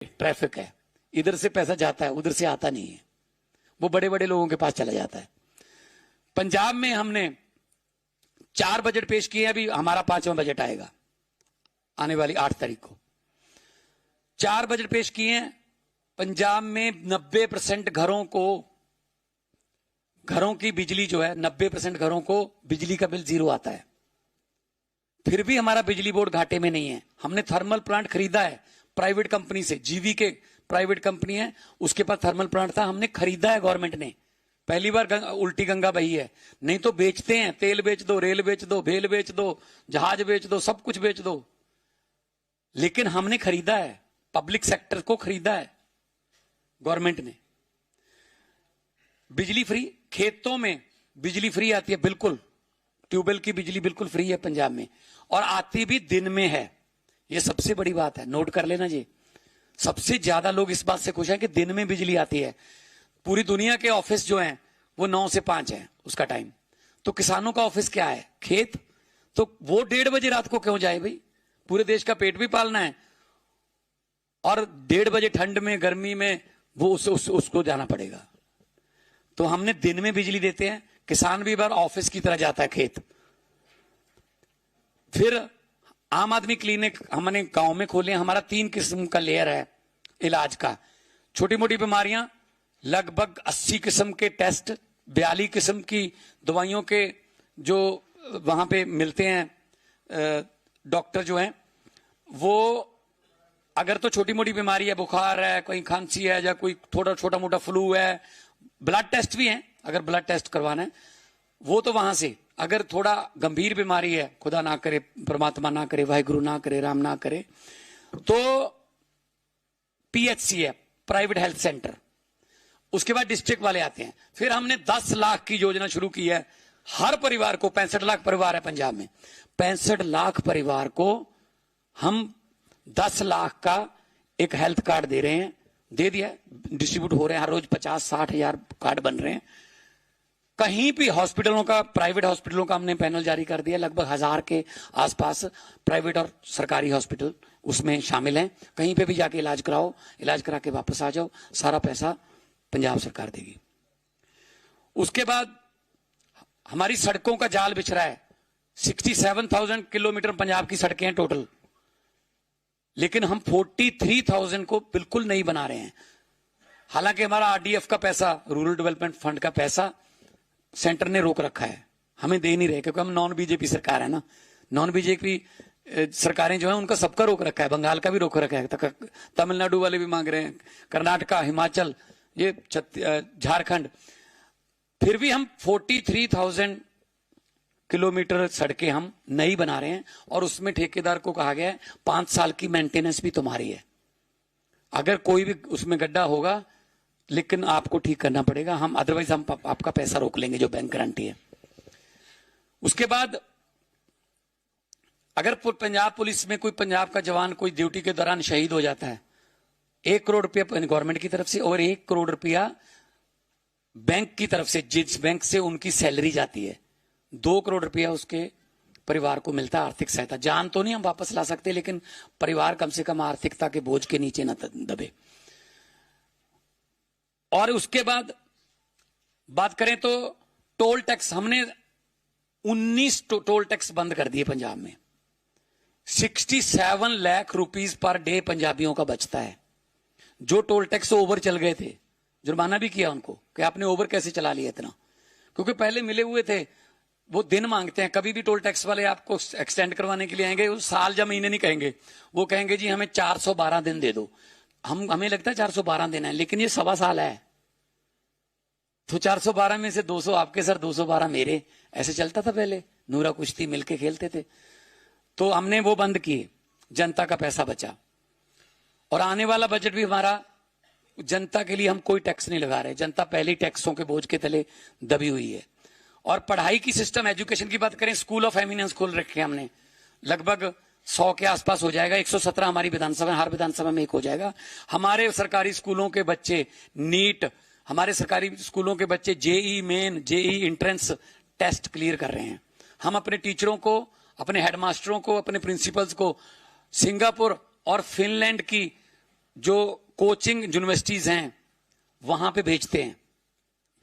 Traffic है, इधर से पैसा जाता है उधर से आता नहीं है, वो बड़े बड़े लोगों के पास चला जाता है। पंजाब में हमने 4 बजट पेश किए, अभी हमारा 5वां बजट आएगा आने वाली 8 तारीख को। 4 बजट पेश किए हैं। पंजाब में 90% घरों की बिजली जो है, 90% घरों को बिजली का बिल 0 आता है। फिर भी हमारा बिजली बोर्ड घाटे में नहीं है। हमने थर्मल प्लांट खरीदा है प्राइवेट कंपनी से, जीवी के प्राइवेट कंपनी है, उसके पास थर्मल प्लांट था, हमने खरीदा है गवर्नमेंट ने। पहली बार उल्टी गंगा बही है, नहीं तो बेचते हैं, तेल बेच दो, रेल बेच दो, भेल बेच दो, जहाज बेच दो, सब कुछ बेच दो, लेकिन हमने खरीदा है, पब्लिक सेक्टर को खरीदा है गवर्नमेंट ने। बिजली फ्री, खेतों में बिजली फ्री आती है, बिल्कुल ट्यूबवेल की बिजली बिल्कुल फ्री है पंजाब में, और आती भी दिन में है। यह सबसे बड़ी बात है, नोट कर लेना जी। सबसे ज्यादा लोग इस बात से खुश हैं कि दिन में बिजली आती है। पूरी दुनिया के ऑफिस जो हैं वो 9 से 5 है उसका टाइम, तो किसानों का ऑफिस क्या है? खेत। तो वो 1:30 बजे रात को क्यों जाए भाई? पूरे देश का पेट भी पालना है, और 1:30 बजे ठंड में गर्मी में वो उसको जाना पड़ेगा। तो हमने दिन में बिजली देते हैं, किसान भी बार ऑफिस की तरह जाता है खेत। फिर आम आदमी क्लिनिक हमने गांव में खोले। हमारा 3 किस्म का लेयर है इलाज का। छोटी मोटी बीमारियां लगभग 80 किस्म के टेस्ट, 42 किस्म की दवाइयों के जो वहां पे मिलते हैं डॉक्टर जो हैं वो। अगर तो छोटी मोटी बीमारी है, बुखार है, कोई खांसी है, या कोई थोड़ा छोटा मोटा फ्लू है, ब्लड टेस्ट भी है, अगर ब्लड टेस्ट करवाना है वो तो वहां से। अगर थोड़ा गंभीर बीमारी है, खुदा ना करे, परमात्मा ना करे, वाहिगुरु ना करे, राम ना करे, तो पीएचसी है, प्राइवेट हेल्थ सेंटर। उसके बाद डिस्ट्रिक्ट वाले आते हैं। फिर हमने 10 लाख की योजना शुरू की है हर परिवार को। 65 लाख परिवार है पंजाब में, 65 लाख परिवार को हम 10 लाख का एक हेल्थ कार्ड दे रहे हैं। दे दिया, डिस्ट्रीब्यूट हो रहे हैं, हर रोज 50-60 हजार कार्ड बन रहे हैं। कहीं भी हॉस्पिटलों का, प्राइवेट हॉस्पिटलों का हमने पैनल जारी कर दिया। लगभग 1000 के आसपास प्राइवेट और सरकारी हॉस्पिटल उसमें शामिल हैं। कहीं पे भी जाके इलाज कराओ, इलाज करा के वापस आ जाओ, सारा पैसा पंजाब सरकार देगी। उसके बाद हमारी सड़कों का जाल बिछ रहा है। 67,000 किलोमीटर पंजाब की सड़कें हैं टोटल, लेकिन हम 43,000 को बिल्कुल नहीं बना रहे हैं। हालांकि हमारा आरडीएफ का पैसा, रूरल डेवलपमेंट फंड का पैसा सेंटर ने रोक रखा है, हमें दे नहीं रहे, क्योंकि हम नॉन बीजेपी सरकार है ना। नॉन बीजेपी सरकारें जो है उनका सबका रोक रखा है, बंगाल का भी रोक रखा है, तमिलनाडु वाले भी मांग रहे हैं, कर्नाटका, हिमाचल, ये झारखंड। फिर भी हम 43,000 किलोमीटर सड़कें हम नई बना रहे हैं, और उसमें ठेकेदार को कहा गया है 5 साल की मेंटेनेंस भी तुम्हारी है। अगर कोई भी उसमें गड्ढा होगा लेकिन आपको ठीक करना पड़ेगा, हम अदरवाइज हम आपका पैसा रोक लेंगे जो बैंक गारंटी है। उसके बाद अगर पंजाब पुलिस में कोई पंजाब का जवान कोई ड्यूटी के दौरान शहीद हो जाता है, 1 करोड़ रुपया गवर्नमेंट की तरफ से और 1 करोड़ रुपया बैंक की तरफ से, जिस बैंक से उनकी सैलरी जाती है, 2 करोड़ रुपया उसके परिवार को मिलता है आर्थिक सहायता। जान तो नहीं हम वापस ला सकते, लेकिन परिवार कम से कम आर्थिकता के बोझ के नीचे न दबे। और उसके बाद बात करें तो टोल टैक्स, हमने 19 टोल टैक्स बंद कर दिए पंजाब में। 67 लाख रुपीस पर डे पंजाबियों का बचता है। जो टोल टैक्स ओवर चल गए थे, जुर्माना भी किया उनको कि आपने ओवर कैसे चला लिया इतना, क्योंकि पहले मिले हुए थे। वो दिन मांगते हैं, कभी भी टोल टैक्स वाले आपको एक्सटेंड करवाने के लिए आएंगे, वो साल या महीने नहीं कहेंगे, वो कहेंगे जी हमें 412 दिन दे दो। हमें लगता है 412 दिन है, लेकिन ये 1.25 साल है, तो 412 में से 200 आपके सर, 212 मेरे, ऐसे चलता था पहले। नूरा कुश्ती मिलके खेलते थे। तो हमने वो बंद किए, जनता का पैसा बचा। और आने वाला बजट भी हमारा जनता के लिए, हम कोई टैक्स नहीं लगा रहे। जनता पहले ही टैक्सों के बोझ के तले दबी हुई है। और पढ़ाई की सिस्टम, एजुकेशन की बात करें, स्कूल ऑफ एमिनेंस खोल रखे हैं हमने, लगभग 100 के आसपास हो जाएगा। 117 हमारी विधानसभा, हर विधानसभा में एक हो जाएगा। हमारे सरकारी स्कूलों के बच्चे नीट, हमारे सरकारी स्कूलों के बच्चे JEE Main, JEE entrance test clear कर रहे हैं। हम अपने टीचरों को, अपने हेडमास्टरों को, अपने प्रिंसिपल्स को सिंगापुर और फिनलैंड की जो कोचिंग यूनिवर्सिटीज हैं वहां पे भेजते हैं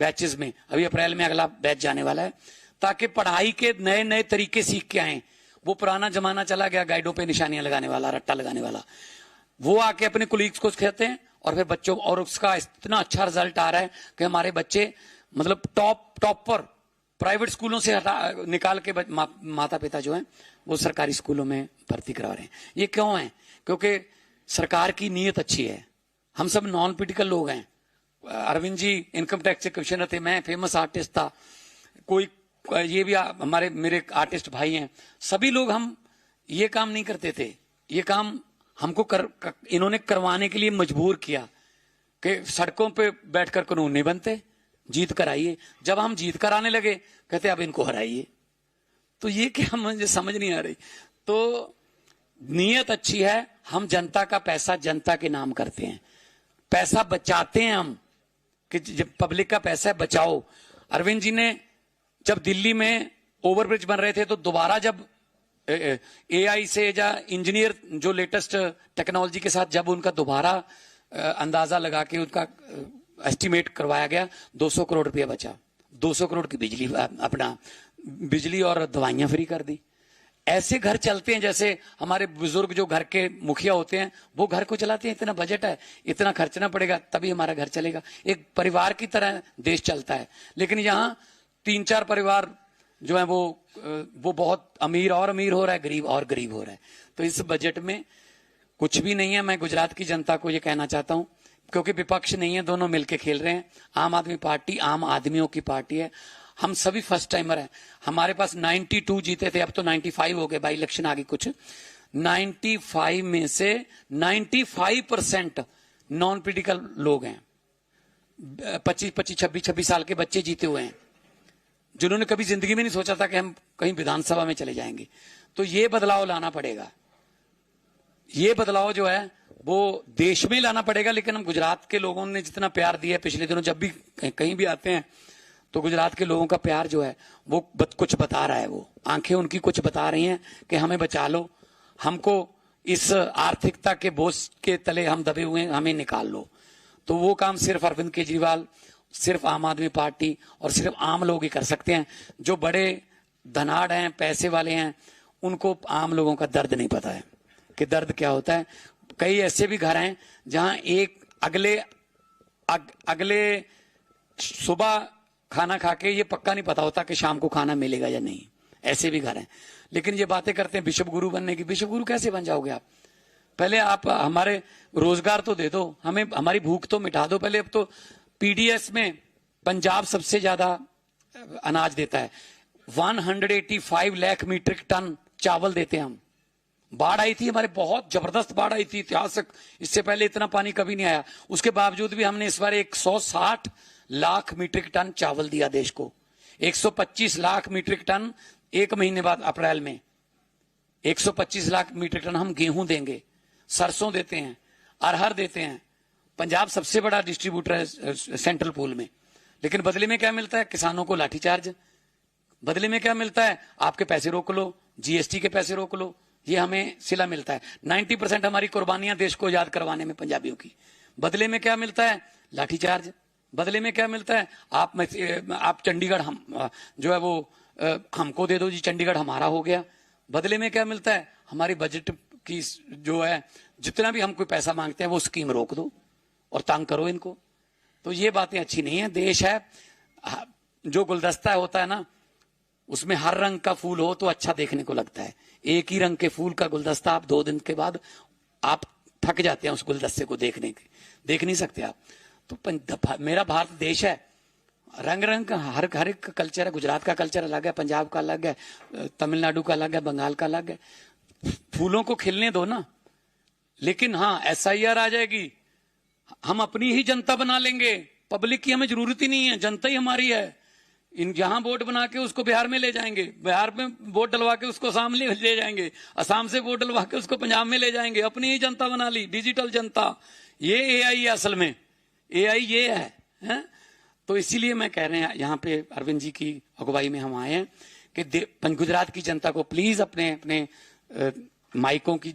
बैचेस में। अभी अप्रैल में अगला बैच जाने वाला है, ताकि पढ़ाई के नए नए तरीके सीख के आए। वो पुराना जमाना चला गया गाइडों पे निशानियां लगाने वाला, रट्टा लगाने वाला। वो आके अपने कुलीग्स को सिखाते हैं और फिर बच्चों, और उसका इतना अच्छा रिजल्ट आ रहा है कि हमारे बच्चे मतलब टॉपर प्राइवेट स्कूलों से निकाल के माता पिता जो हैं वो सरकारी स्कूलों में भर्ती करवा रहे हैं। ये क्यों है? क्योंकि सरकार की नीयत अच्छी है। हम सब नॉन पॉलिटिकल लोग हैं। अरविंद जी इनकम टैक्स के कमिश्नर थे, मैं फेमस आर्टिस्ट था, कोई ये भी हमारे मेरे आर्टिस्ट भाई हैं, सभी लोग हम ये काम नहीं करते थे। ये काम हमको इन्होंने करवाने के लिए मजबूर किया कि सड़कों पे बैठकर कानून नहीं बनते, जीत कर आइए। जब हम जीत कर आने लगे कहते अब इनको हराइए। तो ये क्या, मुझे समझ नहीं आ रही। तो नीयत अच्छी है, हम जनता का पैसा जनता के नाम करते हैं, पैसा बचाते हैं हम, कि जब पब्लिक का पैसा है बचाओ। अरविंद जी ने जब दिल्ली में ओवरब्रिज बन रहे थे तो दोबारा जब एआई से या इंजीनियर जो लेटेस्ट टेक्नोलॉजी के साथ जब उनका दोबारा अंदाजा लगा के उनका एस्टिमेट करवाया गया, 200 करोड़ रुपया बचा। 200 करोड़ की बिजली, अपना बिजली और दवाइयां फ्री कर दी। ऐसे घर चलते हैं जैसे हमारे बुजुर्ग जो घर के मुखिया होते हैं वो घर को चलाते हैं। इतना बजट है, इतना खर्चना पड़ेगा तभी हमारा घर चलेगा। एक परिवार की तरह देश चलता है। लेकिन यहाँ 3-4 परिवार जो है वो बहुत अमीर और अमीर हो रहा है, गरीब और गरीब हो रहा है। तो इस बजट में कुछ भी नहीं है। मैं गुजरात की जनता को ये कहना चाहता हूं, क्योंकि विपक्ष नहीं है, दोनों मिलकर खेल रहे हैं। आम आदमी पार्टी आम आदमियों की पार्टी है। हम सभी फर्स्ट टाइमर हैं। हमारे पास 92 जीते थे, अब तो 95 हो गए, बाई इलेक्शन आ गई कुछ। 95 में से 95% नॉन पॉलिटिकल लोग हैं। 25-26 साल के बच्चे जीते हुए हैं, जिन्होंने कभी जिंदगी में नहीं सोचा था कि हम कहीं विधानसभा में चले जाएंगे। तो ये बदलाव लाना पड़ेगा। ये बदलाव जो है वो देश में लाना पड़ेगा। लेकिन हम गुजरात के लोगों ने जितना प्यार दिया पिछले दिनों, जब भी कहीं भी आते हैं तो गुजरात के लोगों का प्यार जो है वो कुछ बता रहा है। वो आंखें उनकी कुछ बता रही हैं कि हमें बचा लो, हमको इस आर्थिकता के बोझ के तले हम दबे हुए हैं, हमें निकाल लो। तो वो काम सिर्फ अरविंद केजरीवाल, सिर्फ आम आदमी पार्टी और सिर्फ आम लोग ही कर सकते हैं। जो बड़े धनाढ़ हैं, पैसे वाले हैं, उनको आम लोगों का दर्द नहीं पता है कि दर्द क्या होता है। कई ऐसे भी घर हैं जहां एक अगले सुबह खाना खा के ये पक्का नहीं पता होता कि शाम को खाना मिलेगा या नहीं। ऐसे भी घर हैं। लेकिन ये बातें करते हैं बिशप गुरु बनने की। बिशप गुरु कैसे बन जाओगे आप? पहले आप हमारे रोजगार तो दे दो, हमें हमारी भूख तो मिटा दो पहले। अब तो पीडीएस में पंजाब सबसे ज्यादा अनाज देता है। 185 लाख मीट्रिक टन चावल देते हैं हम। बाढ़ आई थी हमारे, बहुत जबरदस्त बाढ़ आई थी, ऐतिहासिक। इससे पहले इतना पानी कभी नहीं आया। उसके बावजूद भी हमने इस बार 160 लाख मीट्रिक टन चावल दिया देश को। 125 लाख मीट्रिक टन एक महीने बाद अप्रैल में 125 लाख मीट्रिक टन हम गेहूं देंगे, सरसों देते हैं, अरहर देते हैं। पंजाब सबसे बड़ा डिस्ट्रीब्यूटर है सेंट्रल पूल में। लेकिन बदले में क्या मिलता है? किसानों को लाठीचार्ज। बदले में क्या मिलता है? आपके पैसे रोक लो, जीएसटी के पैसे रोक लो, ये हमें सिला मिलता है। 90% हमारी कुर्बानियां देश को याद करवाने में पंजाबियों की। बदले में क्या मिलता है? लाठीचार्ज। बदले में क्या मिलता है? आप चंडीगढ़ हम जो है वो हमको दे दो जी, चंडीगढ़ हमारा हो गया। बदले में क्या मिलता है? हमारी बजट की जो है जितना भी हम कोई पैसा मांगते हैं वो स्कीम रोक दो और तंग करो इनको। तो ये बातें अच्छी नहीं है। देश है, जो गुलदस्ता होता है ना, उसमें हर रंग का फूल हो तो अच्छा देखने को लगता है। एक ही रंग के फूल का गुलदस्ता आप 2 दिन के बाद आप थक जाते हैं उस गुलदस्ते को देख नहीं सकते आप। तो मेरा भारत देश है, रंग रंग का हर एक कल्चर है। गुजरात का कल्चर अलग है, पंजाब का अलग है, तमिलनाडु का अलग है, बंगाल का अलग है। फूलों को खिलने दो ना। लेकिन हाँ, एसआईआर आ जाएगी, हम अपनी ही जनता बना लेंगे, पब्लिक की हमें जरूरत ही नहीं है, जनता ही हमारी है। यहां वोट बना के उसको बिहार में ले जाएंगे, बिहार में वोट डलवा के उसको असम ले जाएंगे, असम से वोट डलवा के उसको पंजाब में ले जाएंगे। अपनी ही जनता बना ली, डिजिटल जनता। ये एआई है असल में, एआई ये है? तो इसीलिए मैं कह रहे हैं, यहाँ पे अरविंद जी की अगुवाई में हम आए हैं कि गुजरात की जनता को प्लीज अपने अपने माइकों की,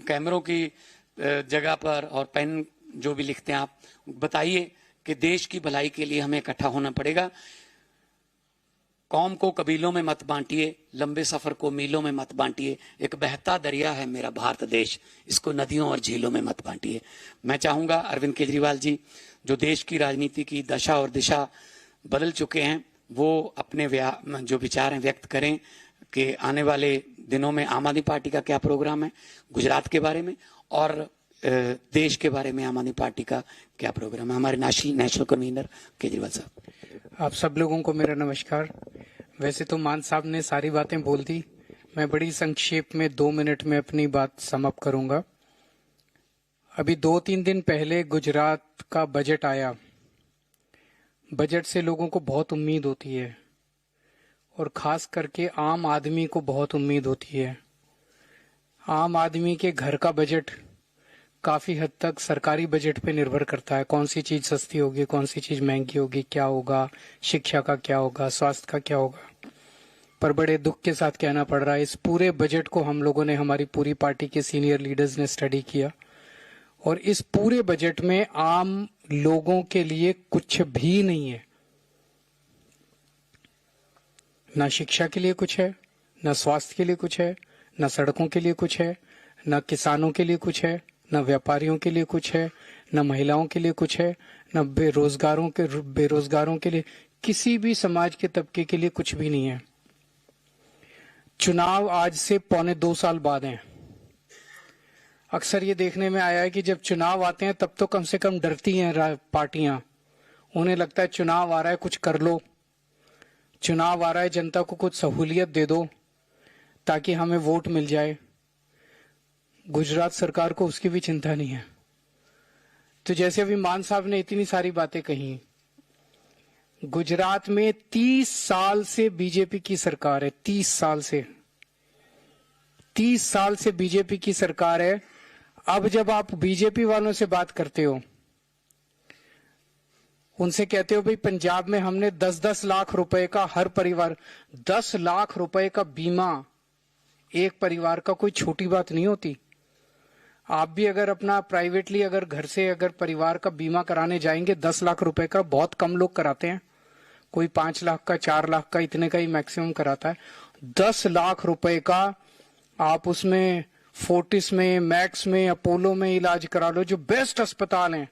कैमरों की जगह पर और पेन जो भी लिखते हैं आप बताइए कि देश की भलाई के लिए हमें इकट्ठा होना पड़ेगा। कौम को कबीलों में मत बांटिए, लंबे सफर को मीलों में मत बांटिए। एक बहता दरिया है मेरा भारत देश, इसको नदियों और झीलों में मत बांटिए। मैं चाहूंगा अरविंद केजरीवाल जी, जो देश की राजनीति की दशा और दिशा बदल चुके हैं, वो अपने जो विचार हैं व्यक्त करें कि आने वाले दिनों में आम आदमी पार्टी का क्या प्रोग्राम है, गुजरात के बारे में और देश के बारे में आम आदमी पार्टी का क्या प्रोग्राम है। हमारे नेशनल कन्वीनर केजरीवाल साहब। आप सब लोगों को मेरा नमस्कार। वैसे तो मान साहब ने सारी बातें बोल दी, मैं बड़ी संक्षेप में 2 मिनट में अपनी बात समअप करूंगा। अभी 2-3 दिन पहले गुजरात का बजट आया। बजट से लोगों को बहुत उम्मीद होती है और खास करके आम आदमी को बहुत उम्मीद होती है। आम आदमी के घर का बजट काफी हद तक सरकारी बजट पे निर्भर करता है। कौन सी चीज सस्ती होगी, कौन सी चीज महंगी होगी, क्या होगा, शिक्षा का क्या होगा, स्वास्थ्य का क्या होगा। पर बड़े दुख के साथ कहना पड़ रहा है, इस पूरे बजट को हम लोगों ने, हमारी पूरी पार्टी के सीनियर लीडर्स ने स्टडी किया और इस पूरे बजट में आम लोगों के लिए कुछ भी नहीं है। ना शिक्षा के लिए कुछ है, ना स्वास्थ्य के लिए कुछ है, ना सड़कों के लिए कुछ है, ना किसानों के लिए कुछ है, न व्यापारियों के लिए कुछ है, न महिलाओं के लिए कुछ है, न बेरोजगारों के लिए, किसी भी समाज के तबके के लिए कुछ भी नहीं है। चुनाव आज से 1.25 साल बाद हैं। अक्सर ये देखने में आया है कि जब चुनाव आते हैं तब तो कम से कम डरती हैं पार्टियां। उन्हें लगता है चुनाव आ रहा है, कुछ कर लो, चुनाव आ रहा है, जनता को कुछ सहूलियत दे दो ताकि हमें वोट मिल जाए। गुजरात सरकार को उसकी भी चिंता नहीं है। तो जैसे अभी मान साहब ने इतनी सारी बातें कही, गुजरात में 30 साल से बीजेपी की सरकार है। 30 साल से बीजेपी की सरकार है। अब जब आप बीजेपी वालों से बात करते हो, उनसे कहते हो भाई पंजाब में हमने 10-10 लाख रुपए का हर परिवार, 10 लाख रुपए का बीमा एक परिवार का कोई छोटी बात नहीं होती। आप भी अगर अपना प्राइवेटली अगर घर से अगर परिवार का बीमा कराने जाएंगे, 10 लाख रुपए का बहुत कम लोग कराते हैं। कोई 5 लाख का, 4 लाख का, इतने का ही मैक्सिमम कराता है। 10 लाख रुपए का आप उसमें फोर्टिस में, मैक्स में, अपोलो में इलाज करा लो, जो बेस्ट अस्पताल हैं।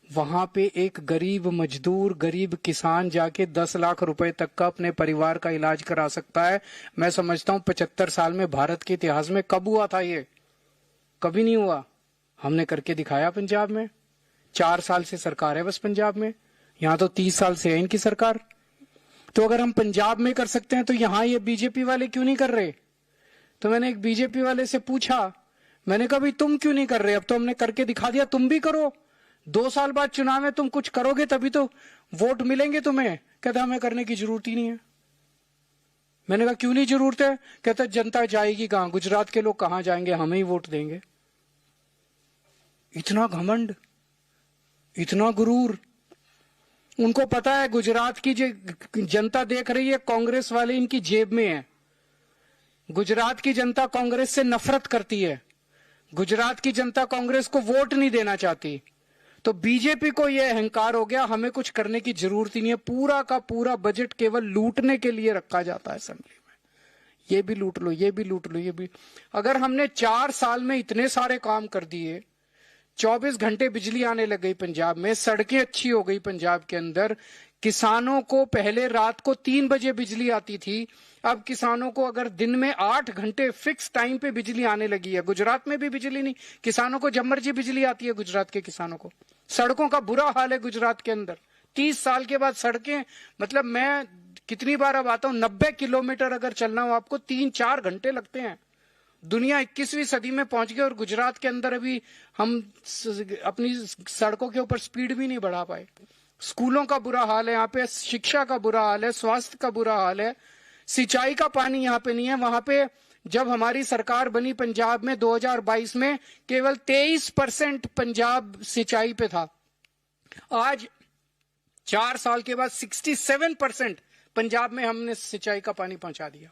वहां पे एक गरीब मजदूर, गरीब किसान जाके 10 लाख रुपए तक का अपने परिवार का इलाज करा सकता है। मैं समझता हूं 75 साल में भारत के इतिहास में कब हुआ था ये? कभी नहीं हुआ। हमने करके दिखाया पंजाब में। 4 साल से सरकार है बस पंजाब में, यहां तो 30 साल से है इनकी सरकार। तो अगर हम पंजाब में कर सकते हैं तो यहां ये बीजेपी वाले क्यों नहीं कर रहे? तो मैंने एक बीजेपी वाले से पूछा, मैंने कहा भाई तुम क्यों नहीं कर रहे? अब तो हमने करके दिखा दिया, तुम भी करो। 2 साल बाद चुनाव में तुम कुछ करोगे तभी तो वोट मिलेंगे तुम्हें। कहता हमें करने की जरूरत ही नहीं है। मैंने कहा क्यों नहीं जरूरत है? कहता जनता जाएगी कहां, गुजरात के लोग कहां जाएंगे, हमें ही वोट देंगे। इतना घमंड, इतना गुरूर। उनको पता है गुजरात की जो जनता देख रही है, कांग्रेस वाले इनकी जेब में है। गुजरात की जनता कांग्रेस से नफरत करती है। गुजरात की जनता कांग्रेस को वोट नहीं देना चाहती। तो बीजेपी को यह अहंकार हो गया, हमें कुछ करने की जरूरत ही नहीं है। पूरा का पूरा बजट केवल लूटने के लिए रखा जाता है असेंबली में। ये भी लूट लो, ये भी लूट लो, ये भी। अगर हमने 4 साल में इतने सारे काम कर दिए, 24 घंटे बिजली आने लग गई पंजाब में, सड़कें अच्छी हो गई पंजाब के अंदर, किसानों को पहले रात को 3 बजे बिजली आती थी, अब किसानों को अगर दिन में 8 घंटे फिक्स टाइम पे बिजली आने लगी है। गुजरात में भी बिजली नहीं, किसानों को जब मर्जी बिजली आती है। गुजरात के किसानों को सड़कों का बुरा हाल है गुजरात के अंदर। 30 साल के बाद सड़कें, मतलब मैं कितनी बार अब आता हूं, 90 किलोमीटर अगर चलना हो आपको 3-4 घंटे लगते हैं। दुनिया 21वीं सदी में पहुंच गई और गुजरात के अंदर अभी हम अपनी सड़कों के ऊपर स्पीड भी नहीं बढ़ा पाए। स्कूलों का बुरा हाल है यहाँ पे, शिक्षा का बुरा हाल है, स्वास्थ्य का बुरा हाल है, सिंचाई का पानी यहाँ पे नहीं है। वहां पे जब हमारी सरकार बनी पंजाब में 2022 में, केवल 23% पंजाब सिंचाई पे था। आज 4 साल के बाद 67% पंजाब में हमने सिंचाई का पानी पहुंचा दिया।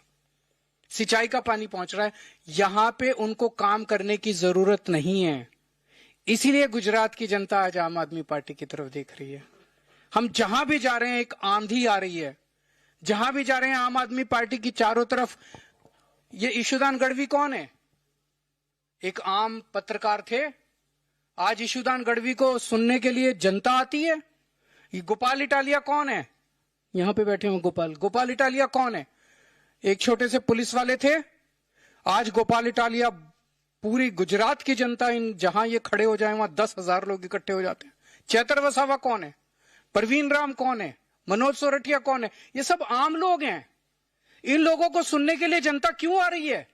सिंचाई का पानी पहुंच रहा है। यहां पे उनको काम करने की जरूरत नहीं है। इसीलिए गुजरात की जनता आज आम आदमी पार्टी की तरफ देख रही है। हम जहां भी जा रहे हैं एक आंधी आ रही है, जहां भी जा रहे हैं आम आदमी पार्टी की चारों तरफ। ये ईशुदान गढ़वी कौन है? एक आम पत्रकार थे, आज ईशुदान गढ़वी को सुनने के लिए जनता आती है। ये गोपाल इटालिया कौन है? यहां पे बैठे हुए गोपाल इटालिया कौन है? एक छोटे से पुलिस वाले थे, आज गोपाल इटालिया पूरी गुजरात की जनता, इन जहां ये खड़े हो जाए वहां 10,000 लोग इकट्ठे हो जाते हैं। चैतर वसावा कौन है? परवीन राम कौन है? मनोज सोरठिया कौन है? ये सब आम लोग हैं। इन लोगों को सुनने के लिए जनता क्यों आ रही है?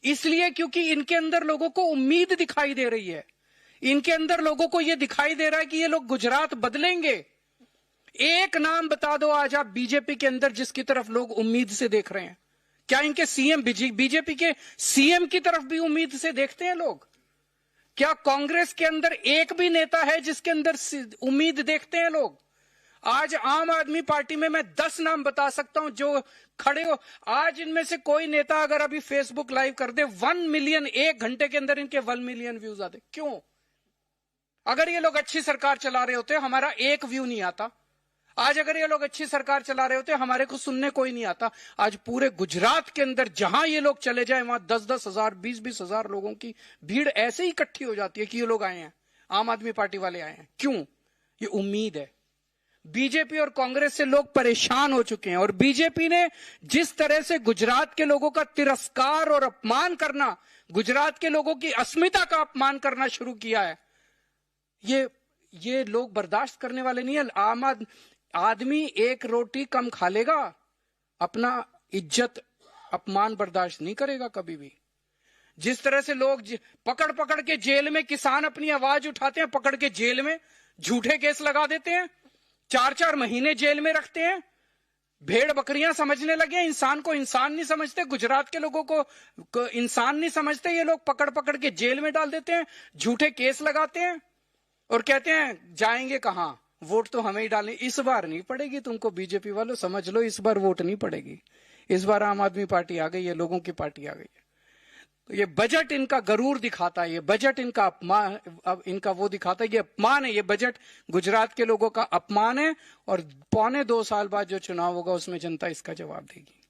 इसलिए क्योंकि इनके अंदर लोगों को उम्मीद दिखाई दे रही है। इनके अंदर लोगों को यह दिखाई दे रहा है कि ये लोग गुजरात बदलेंगे। एक नाम बता दो आज आप बीजेपी के अंदर जिसकी तरफ लोग उम्मीद से देख रहे हैं। क्या इनके सीएम, बीजेपी के सीएम की तरफ भी उम्मीद से देखते हैं लोग? क्या कांग्रेस के अंदर एक भी नेता है जिसके अंदर उम्मीद देखते हैं लोग? आज आम आदमी पार्टी में मैं 10 नाम बता सकता हूं जो खड़े हो। आज इनमें से कोई नेता अगर अभी फेसबुक लाइव कर दे, 1 मिलियन, 1 घंटे के अंदर इनके 1 मिलियन व्यूज आते। क्यों? अगर ये लोग अच्छी सरकार चला रहे होते हमारा एक व्यू नहीं आता। आज अगर ये लोग अच्छी सरकार चला रहे होते हमारे को सुनने कोई नहीं आता। आज पूरे गुजरात के अंदर जहां ये लोग चले जाए वहां 10-10 हजार, 20-20 हजार लोगों की भीड़ ऐसे ही इकट्ठी हो जाती है कि ये लोग आए हैं, आम आदमी पार्टी वाले आए हैं। क्यों? ये उम्मीद है। बीजेपी और कांग्रेस से लोग परेशान हो चुके हैं और बीजेपी ने जिस तरह से गुजरात के लोगों का तिरस्कार और अपमान करना, गुजरात के लोगों की अस्मिता का अपमान करना शुरू किया है, ये लोग बर्दाश्त करने वाले नहीं है। आम आदमी एक रोटी कम खा लेगा, अपना इज्जत अपमान बर्दाश्त नहीं करेगा कभी भी। जिस तरह से लोग पकड़ पकड़ के जेल में, किसान अपनी आवाज उठाते हैं, पकड़ के जेल में झूठे केस लगा देते हैं, 4-4 महीने जेल में रखते हैं। भेड़ बकरियां समझने लगे, इंसान को इंसान नहीं समझते। गुजरात के लोगों को इंसान नहीं समझते। ये लोग पकड़ पकड़ के जेल में डाल देते हैं, झूठे केस लगाते हैं और कहते हैं जाएंगे कहां, वोट तो हमें ही डालनी। इस बार नहीं पड़ेगी तुमको, बीजेपी वालों समझ लो, इस बार वोट नहीं पड़ेगी। इस बार आम आदमी पार्टी आ गई है, लोगों की पार्टी आ गई है। तो ये बजट इनका गरूर दिखाता है, ये बजट इनका अपमान, अब इनका वो दिखाता है, ये अपमान है। ये बजट गुजरात के लोगों का अपमान है और 1.25 साल बाद जो चुनाव होगा उसमें जनता इसका जवाब देगी।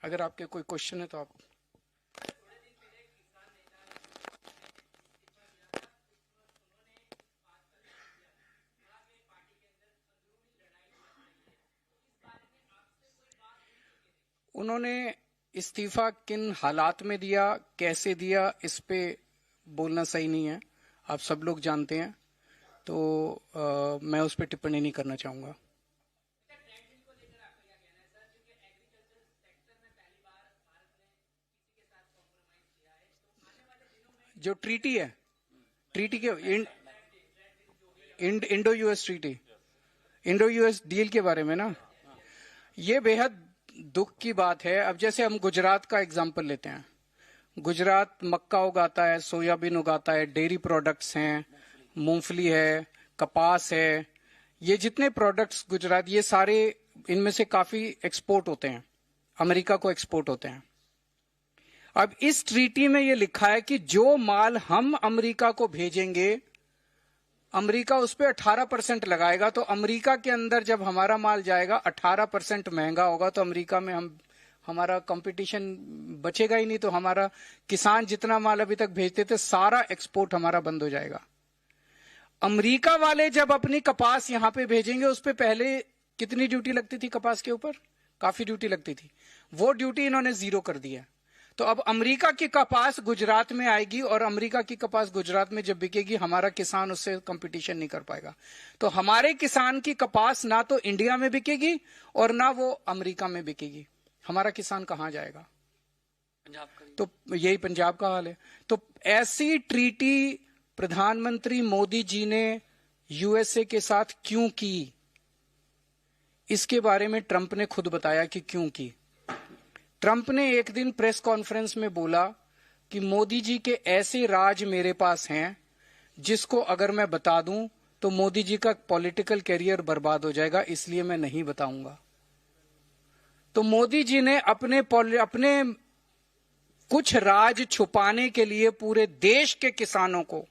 अगर आपके कोई क्वेश्चन है तो आप। उन्होंने इस्तीफा किन हालात में दिया, कैसे दिया, इस पे बोलना सही नहीं है, आप सब लोग जानते हैं। तो मैं उस पर टिप्पणी नहीं करना चाहूंगा। जो ट्रीटी है, ट्रीटी के Indo US treaty, Indo US deal के बारे में ना, ये बेहद दुख की बात है। अब जैसे हम गुजरात का एग्जांपल लेते हैं, गुजरात मक्का उगाता है, सोयाबीन उगाता है, डेयरी प्रोडक्ट्स हैं, मूंगफली है, कपास है, ये जितने प्रोडक्ट्स गुजरात, ये सारे इनमें से काफी एक्सपोर्ट होते हैं, अमेरिका को एक्सपोर्ट होते हैं। अब इस ट्रीटी में ये लिखा है कि जो माल हम अमेरिका को भेजेंगे, अमेरिका उस पर 18% लगाएगा। तो अमेरिका के अंदर जब हमारा माल जाएगा 18% महंगा होगा, तो अमेरिका में हमारा कंपटीशन बचेगा ही नहीं। तो हमारा किसान जितना माल अभी तक भेजते थे सारा एक्सपोर्ट हमारा बंद हो जाएगा। अमेरिका वाले जब अपनी कपास यहां पे भेजेंगे, उस पर पहले कितनी ड्यूटी लगती थी कपास के ऊपर? काफी ड्यूटी लगती थी, वो ड्यूटी इन्होंने 0 कर दी है। तो अब अमेरिका की कपास गुजरात में आएगी और अमेरिका की कपास गुजरात में जब बिकेगी, हमारा किसान उससे कंपटीशन नहीं कर पाएगा। तो हमारे किसान की कपास ना तो इंडिया में बिकेगी और ना वो अमेरिका में बिकेगी। हमारा किसान कहां जाएगा? पंजाब का। तो यही पंजाब का हाल है। तो ऐसी ट्रीटी प्रधानमंत्री मोदी जी ने यूएसए के साथ क्यों की, इसके बारे में ट्रंप ने खुद बताया कि क्यों की। ट्रंप ने एक दिन प्रेस कॉन्फ्रेंस में बोला कि मोदी जी के ऐसे राज मेरे पास हैं जिसको अगर मैं बता दूं तो मोदी जी का पॉलिटिकल कैरियर बर्बाद हो जाएगा, इसलिए मैं नहीं बताऊंगा। तो मोदी जी ने अपने कुछ राज छुपाने के लिए पूरे देश के किसानों को